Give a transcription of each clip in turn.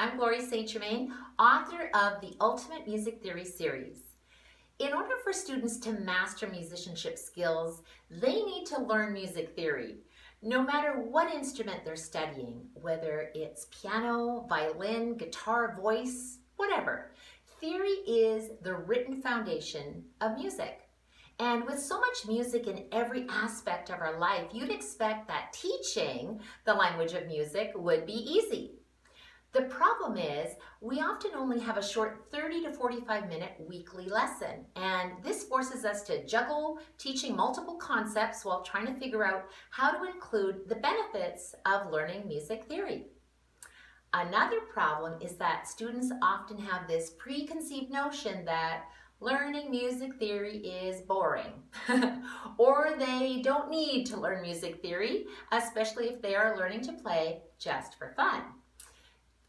I'm Gloria St. Germain, author of the Ultimate Music Theory Series. In order for students to master musicianship skills, they need to learn music theory. No matter what instrument they're studying, whether it's piano, violin, guitar, voice, whatever, theory is the written foundation of music. And with so much music in every aspect of our life, you'd expect that teaching the language of music would be easy. The problem is we often only have a short 30 to 45 minute weekly lesson, and this forces us to juggle teaching multiple concepts while trying to figure out how to include the benefits of learning music theory. Another problem is that students often have this preconceived notion that learning music theory is boring, or they don't need to learn music theory, especially if they are learning to play just for fun.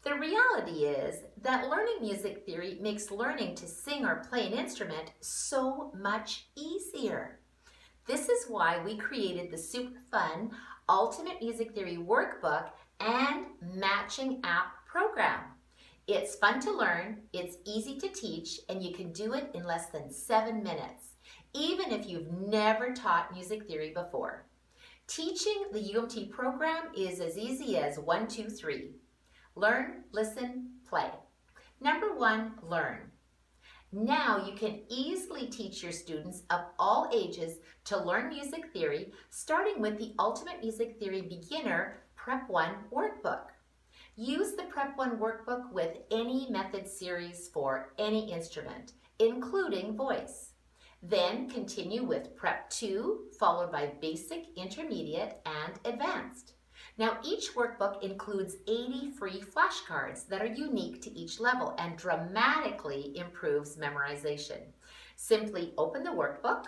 The reality is that learning music theory makes learning to sing or play an instrument so much easier. This is why we created the super fun Ultimate Music Theory Workbook and Matching App Program. It's fun to learn, it's easy to teach, and you can do it in less than 7 minutes, even if you've never taught music theory before. Teaching the UMT program is as easy as 1, 2, 3. Learn, listen, play. Number 1, learn. Now you can easily teach your students of all ages to learn music theory, starting with the Ultimate Music Theory Beginner Prep 1 workbook. Use the Prep 1 workbook with any method series for any instrument, including voice. Then continue with Prep 2, followed by Basic, Intermediate, and Advanced. Now each workbook includes 80 free flashcards that are unique to each level and dramatically improves memorization. Simply open the workbook,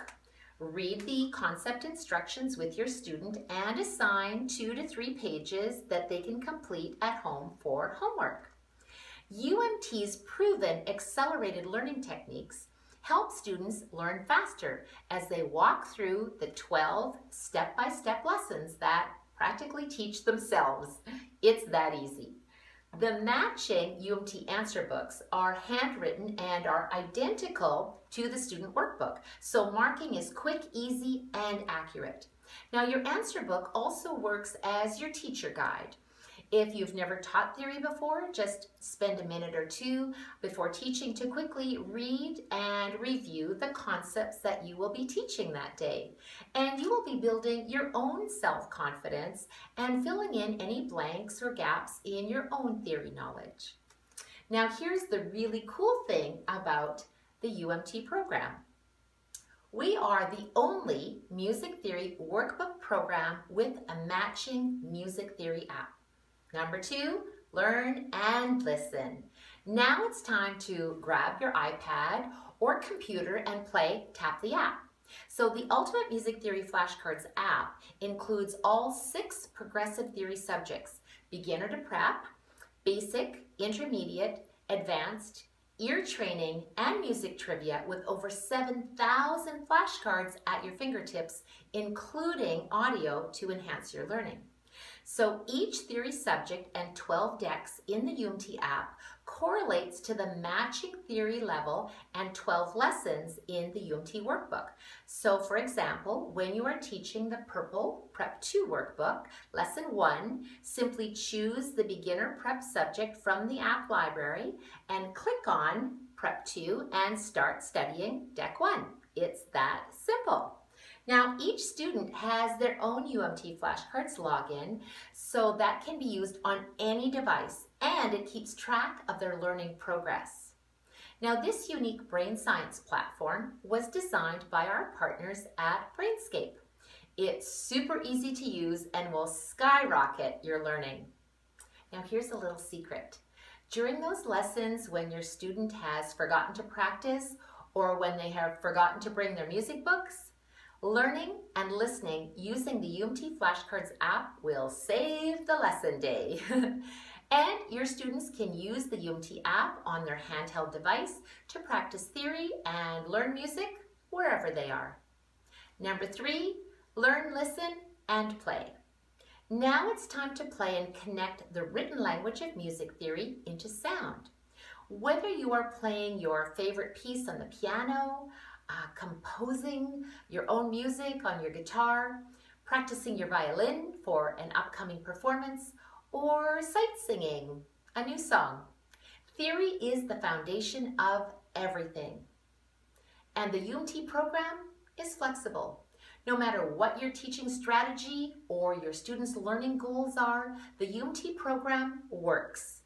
read the concept instructions with your student, and assign 2 to 3 pages that they can complete at home for homework. UMT's proven accelerated learning techniques help students learn faster as they walk through the 12 step-by-step lessons that practically teach themselves. It's that easy. The matching UMT answer books are handwritten and are identical to the student workbook, so marking is quick, easy, and accurate. Now your answer book also works as your teacher guide. If you've never taught theory before, just spend a minute or two before teaching to quickly read and review the concepts that you will be teaching that day. And you will be building your own self-confidence and filling in any blanks or gaps in your own theory knowledge. Now here's the really cool thing about the UMT program. We are the only music theory workbook program with a matching music theory app. Number 2, learn and listen. Now it's time to grab your iPad or computer and tap the app. So the Ultimate Music Theory Flashcards app includes all 6 progressive theory subjects: beginner to prep, basic, intermediate, advanced, ear training, and music trivia, with over 7,000 flashcards at your fingertips, including audio to enhance your learning. So each theory subject and 12 decks in the UMT app correlates to the matching theory level and 12 lessons in the UMT workbook. So for example, when you are teaching the purple Prep 2 workbook, lesson 1, simply choose the beginner prep subject from the app library and click on Prep 2 and start studying deck 1. It's that simple. Now, each student has their own UMT Flashcards login, so that can be used on any device, and it keeps track of their learning progress. Now, this unique brain science platform was designed by our partners at Brainscape. It's super easy to use and will skyrocket your learning. Now, here's a little secret. During those lessons when your student has forgotten to practice or when they have forgotten to bring their music books, learning and listening using the UMT Flashcards app will save the lesson day. And your students can use the UMT app on their handheld device to practice theory and learn music wherever they are. Number 3, learn, listen, and play. Now it's time to play and connect the written language of music theory into sound. Whether you are playing your favorite piece on the piano, composing your own music on your guitar, practicing your violin for an upcoming performance, or sight singing a new song, theory is the foundation of everything. And the UMT program is flexible. No matter what your teaching strategy or your students' learning goals are, the UMT program works.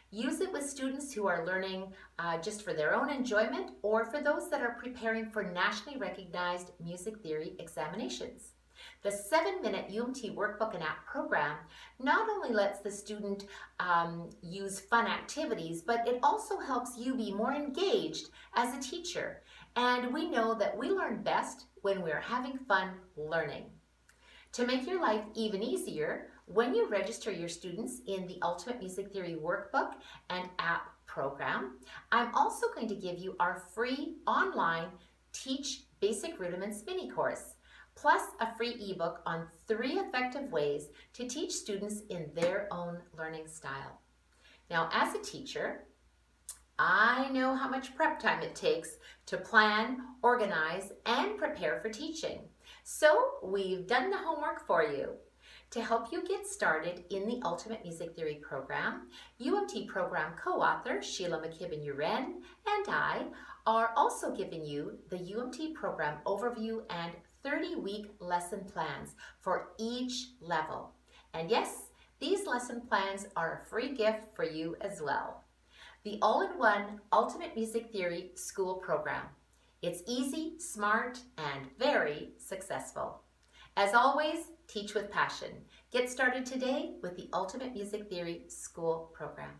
Use it with students who are learning just for their own enjoyment or for those that are preparing for nationally recognized music theory examinations. The 7-minute UMT Workbook and App program not only lets the student use fun activities, but it also helps you be more engaged as a teacher. And we know that we learn best when we're having fun learning. To make your life even easier, when you register your students in the Ultimate Music Theory Workbook and App program, I'm also going to give you our free online Teach Basic Rudiments mini course, plus a free ebook on 3 effective ways to teach students in their own learning style. Now, as a teacher, I know how much prep time it takes to plan, organize, and prepare for teaching. So we've done the homework for you. To help you get started in the Ultimate Music Theory program, UMT program co-author Sheila McKibben-Uren and I are also giving you the UMT program overview and 30-week lesson plans for each level. And yes, these lesson plans are a free gift for you as well. The all-in-one Ultimate Music Theory School Program. It's easy, smart, and very successful. As always, teach with passion. Get started today with the Ultimate Music Theory School Program.